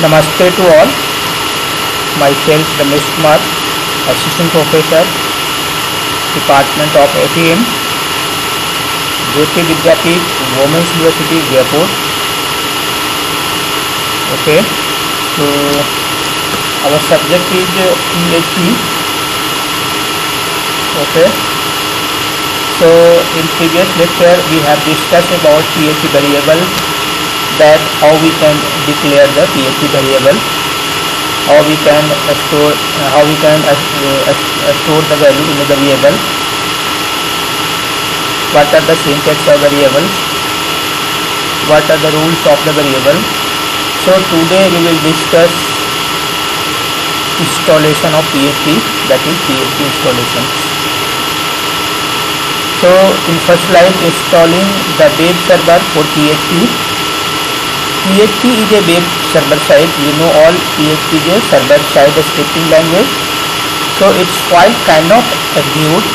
Namaste to all. Myself Ramesh Kumar, Assistant Professor, Department of APM, Jyoti Vidyapeeth, Women's University, Jaipur. Okay, so our subject is PHP. Okay, so in previous lecture we have discussed about PHP variable, that how we can declare the PHP variable, how we can store the value in the variable, what are the syntax of variables, what are the rules of the variable. So today we will discuss installation of PHP, that is PHP installation. So in first slide, installing the web server for PHP. PHP is a web server side. You know all, PHP is a server side scripting language. So its file cannot execute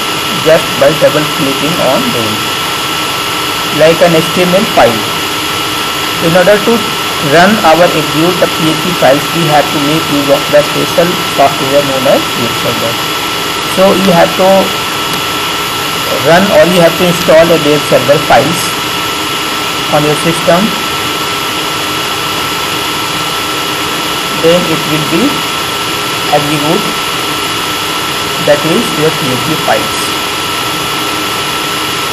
just by double clicking on them, like an HTML file. In order to run our execute the PHP files, we have to make use of the special software known as web server. So you have to run, or you have to install a web server files on your system. Then it will be execute, that is your PHP files.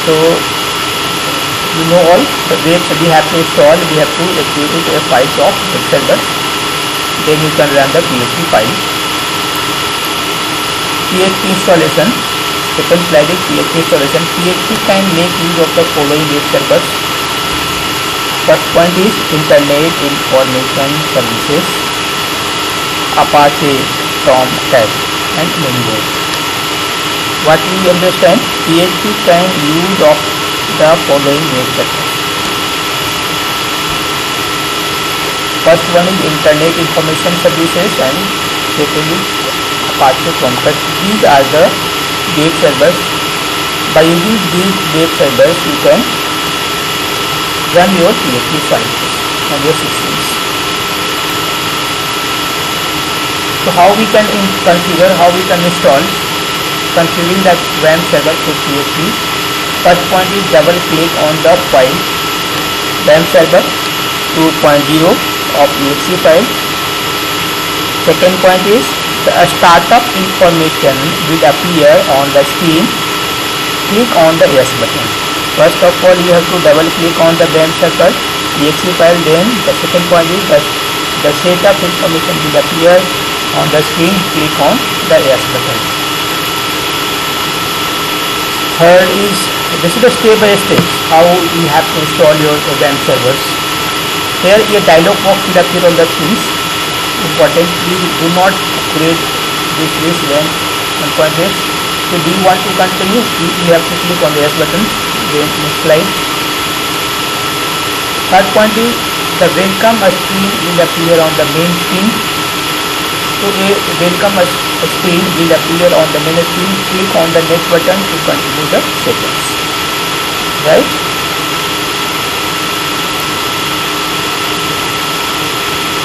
So you know all the webs we have to install, we have to execute a file of web server, then you can run the PHP file. PHP installation. Second slide is PHP installation. PHP can make use of the following web servers. First point is Internet Information Services, Apache, Tomcat, and many more. What we understand, PHP can use of the following web servers. First one is Internet Information Services, and second is Apache, Tomcat. These are the web servers. By using these web servers, you can run your PHP files on your systems. So how we can configure, how we can install, configuring the WAMP server for PHP. First point is double click on the file WAMP server 2.0 of exe file. Second point is the startup information will appear on the screen. Click on the yes button. First of all, you have to double click on the WAMP server exe file. Then the second point is that the setup information will appear on the screen. Click on the yes button. Third is, this is the step by step how you have to install your WAMP servers. Here a dialog box will appear on the screens. Important, please do not create this list when one point is. So do you want to continue? You have to click on the yes button. Then next slide. Third point is the welcome screen will appear on the main screen. So a welcome screen will appear on the main screen. Click on the next button to continue the settings. Right?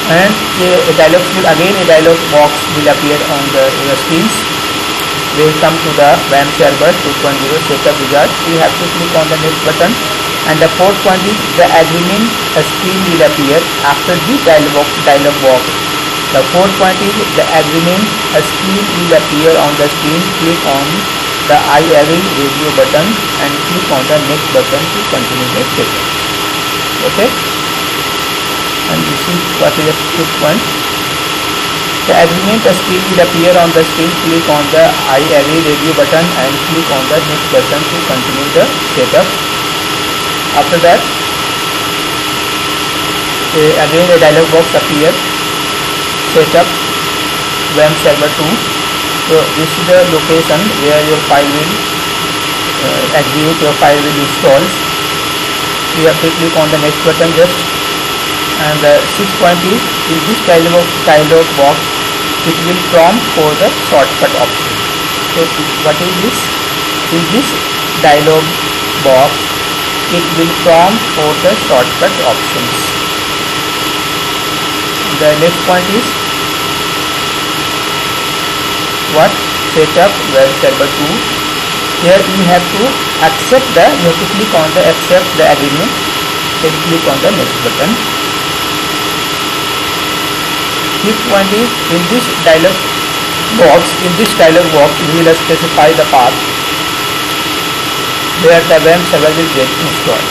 And a dialog box will appear on your screens. Welcome to the WAMP server 2.0 setup wizard. You have to click on the next button. And the fourth point is the agreement screen will appear after the dialog box. The fourth point is the agreement screen will appear on the screen. Click on the I agree radio button and click on the next button to continue the settings. Okay. And this is what is the fifth point. The agreement screen will appear on the screen. Click on the I agree radio button and click on the next button to continue the setup. After that, again a dialog box appears. Setup WAMP server 2. So this is the location where your file will execute, your file will install. You have to click on the next button just. And the sixth point is, in this dialog box, it will prompt for the shortcut option. So what is this? In this dialog box, it will prompt for the shortcut options. The next point is what? Set up web server 2. Here you have to accept the, you have to click on the accept the agreement, then click on the next button. Fifth point is in this dialog box, we will specify the path where the WAMP server will get installed.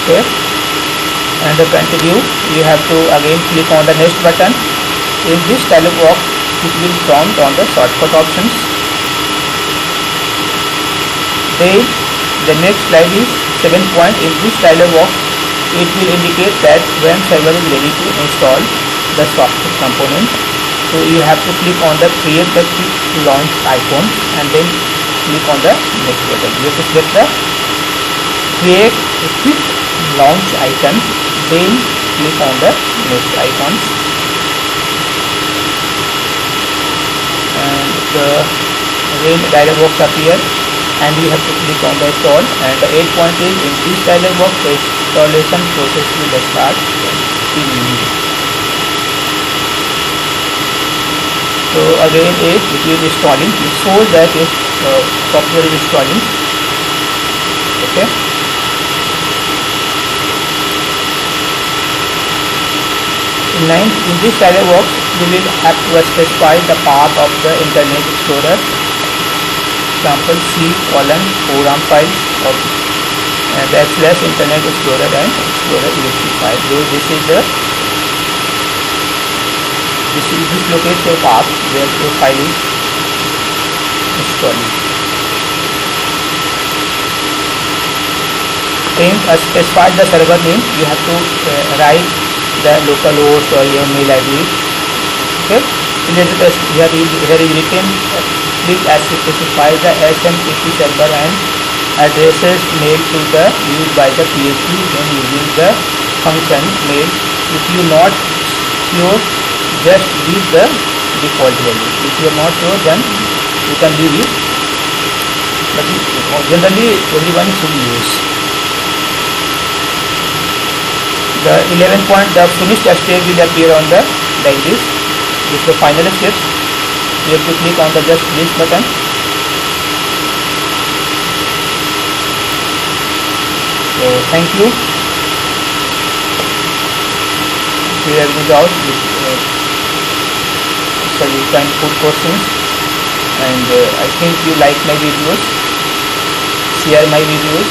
Okay, and to continue you have to again click on the next button. In this dialog box it will prompt on the shortcut options. Then the next slide is 7 point. In this dialog box it will indicate that WAMP server is ready to install the software component. So you have to click on the create the quick launch icon and then click on the next button. You have to select the create a quick launch icon, then click on the next icons, and again dialog box appear and you have to click on the install. And the 8 point is in this dialog box the installation process will start immediately. So again it is installing, it shows that software is installing. Okay, in this dialog box you will have to specify the path of the Internet Explorer. Example C:program files of and / Internet Explorer and Explorer exe file. So this locates a path where the file is installing. Then specify the server name. You have to write the local host or your mail ID. Okay, here is written please specify the SMTP server and addresses mailed to the used by the PHP when using the function mail. If you not sure, just leave the default value. If you are not sure, then you can leave it, but generally everyone should use. The 11th point, the finished state will appear on the like this. This is the final steps. You have to click on the just finish button. So thank you. If you have any doubt, so you can put questions, and I think you like my videos. Share my videos,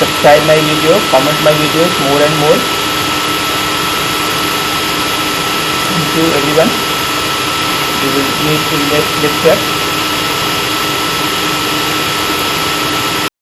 subscribe my video, comment my videos more and more. Thank you everyone. We will meet in next lecture.